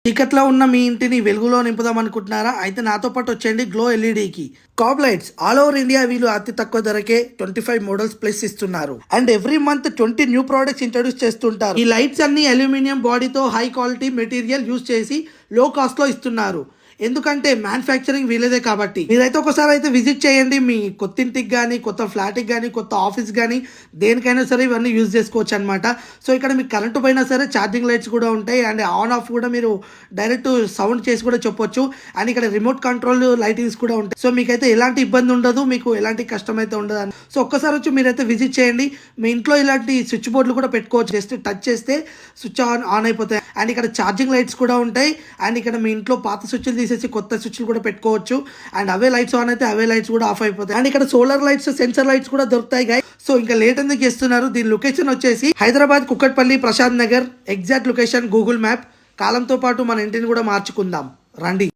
చీకట్లో ఉన్న మీ ఇంటిని వెలుగులో నింపుదాం అనుకుంటున్నారా? అయితే నాతో పాటు వచ్చేయండి గ్లో ఎల్ఈడికి. COB lights all over India వీళ్ళు అతి తక్కువ ధరకే 25 మోడల్స్ ప్లస్ ఇస్తున్నారు. And every month 20 new products introduce చేస్తుంటారు. ఈ లైట్స్ అన్ని అల్యూమినియం బాడీతో హై క్వాలిటీ మెటీరియల్ యూజ్ చేసి లో కాస్ట్ లో ఇస్తున్నారు. ఎందుకంటే మ్యానుఫ్యాక్చరింగ్ వీలేదే కాబట్టి. మీరైతే ఒకసారి అయితే విజిట్ చేయండి. మీ కొత్త ఇంటికి కానీ, కొత్త ఫ్లాట్కి కానీ, కొత్త ఆఫీస్ కానీ, దేనికైనా సరే ఇవన్నీ యూజ్ చేసుకోవచ్చు అనమాట. సో ఇక్కడ మీకు కరెంటు పోయినా సరే ఛార్జింగ్ లైట్స్ కూడా ఉంటాయి. అండ్ ఆన్ ఆఫ్ కూడా మీరు డైరెక్ట్ సౌండ్ చేసి కూడా చెప్పొచ్చు. అండ్ ఇక్కడ రిమోట్ కంట్రోల్ లైటింగ్స్ కూడా ఉంటాయి. సో మీకైతే ఎలాంటి ఇబ్బంది ఉండదు, మీకు ఎలాంటి కష్టం అయితే ఉండదు. సో ఒక్కసారి వచ్చి మీరైతే విజిట్ చేయండి. మీ ఇంట్లో ఇలాంటి స్విచ్ బోర్డులు కూడా పెట్టుకోవచ్చు. జస్ట్ టచ్ చేస్తే స్విచ్ ఆన్ అయిపోతాయి. అండ్ ఇక్కడ ఛార్జింగ్ లైట్స్ కూడా ఉంటాయి. అండ్ ఇక్కడ మీ ఇంట్లో పాత స్విచ్లు తీసేసి కొత్త స్విచ్లు కూడా పెట్టుకోవచ్చు. అండ్ అవే లైట్స్ ఆన్ అయితే అవే లైట్స్ కూడా ఆఫ్ అయిపోతాయి. అండ్ ఇక్కడ సోలార్ లైట్స్, సెన్సర్ లైట్స్ కూడా దొరుకుతాయి గాయ్. సో ఇంకా లేట్ ఎందుకు చేస్తున్నారు? దీని లొకేషన్ వచ్చేసి Hyderabad Kukatpally Prashanth Nagar. Exact location Google map. కాలంతో పాటు మన ఇంటిని కూడా మార్చుకుందాం రండి.